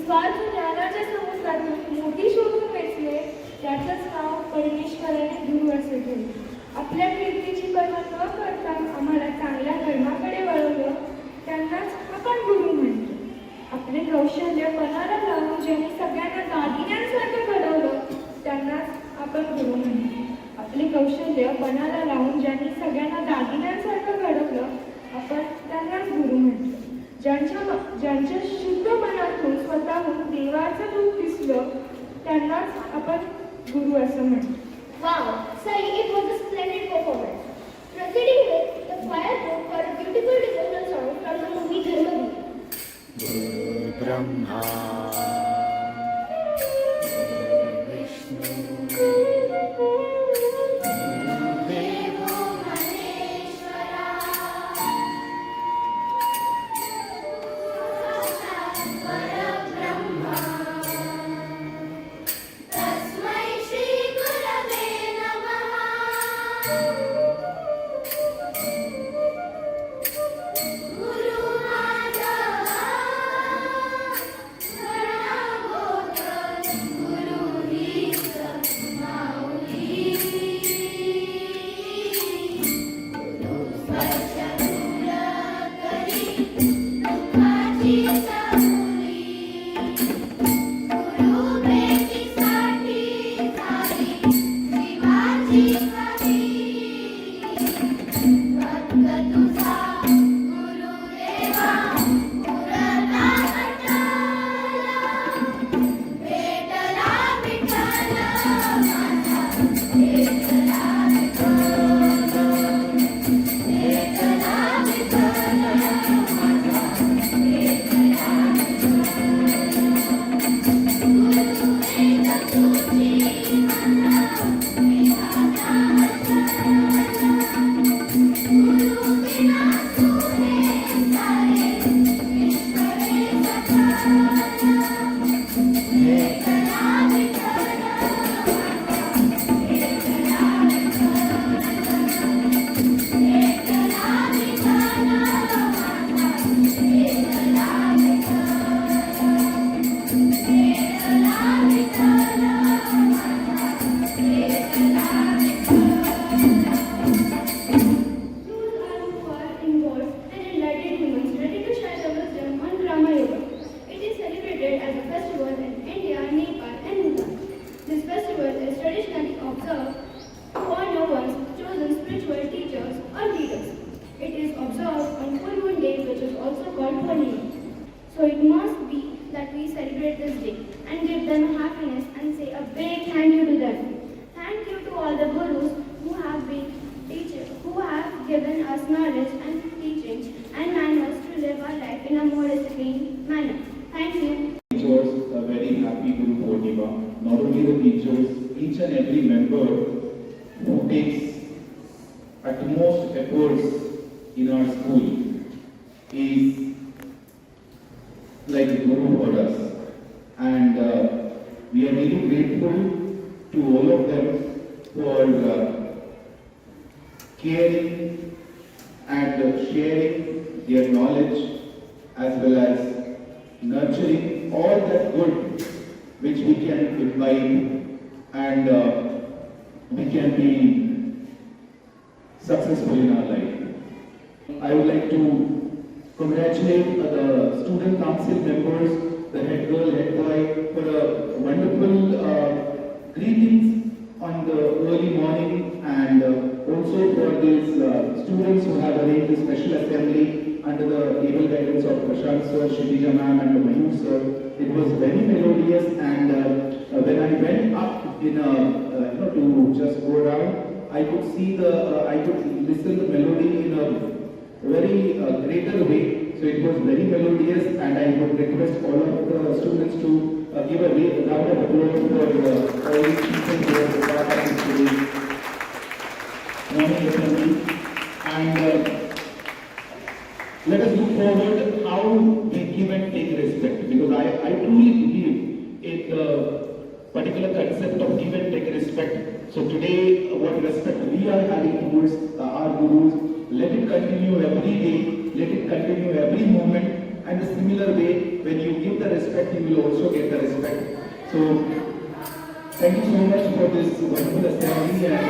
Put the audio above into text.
निस्वार्थ ज्ञानाच्या समुद्रातून मोठी शोधून वेचले, त्याचंच नाव परमेश्वराने गुरु असे ठेवले. आपल्या कीर्तीची पर्वा न करता आम्हाला चांगल्या कर्माकडे वळवलं, त्यांनाच आपण गुरु म्हणतो. आपले कौशल्य पणाला लावून ज्यांनी सगळ्यांना दागिन्यांसारखं घडवलं, त्यांनाच आपण गुरु म्हणतो. आपले कौशल्य पणाला लावून ज्यांनी सगळ्यांना दागिन्यांसारखं घडवलं, आपण त्यांनाच गुरु म्हणतो. ज्यांच्या शुद्ध मनातून स्वतःहून देवाचं रूप दिसलं, त्यांनाच आपण गुरु असं म्हणतो. Wow, Sai, it was a splendid performance. Proceeding with the choir group for a beautiful devotional song from the movie Dharmavir. Guru Brahma So it must be that we celebrate this day and give them happiness and say a big thank you to them. Thank you to all the gurus who have been teachers, who have given us knowledge and teachings and manners to live our life in a more disciplined manner. Thank you. Teachers, a very happy Guru Purnima. Not only the teachers, each and every member who takes utmost efforts in our school is like the Guru for us, and we are really grateful to all of them for caring and sharing their knowledge as well as nurturing all that good which we can imbibe and we can be successful in our life. I would like to congratulate the student council members, the head girl, head boy, for a wonderful greetings on the early morning, and also for these students who have arranged a special assembly under the able guidance of Prashant sir, Shilija ma'am and Mayur sir. It was very melodious, and when I went up in to just go around, I could see I could listen the melody in a very greater way. So it was very melodious, and I would request all of the students to give a round of applause for all these people who are part of this morning assembly. And let us look forward how we give and take respect, because I truly believe in the particular concept of give and take respect. So today, what respect we are having towards our gurus, let it continue every day, let it continue every moment, and the similar way, when you give the respect, you will also get the respect. So, thank you so much for this wonderful assembly, and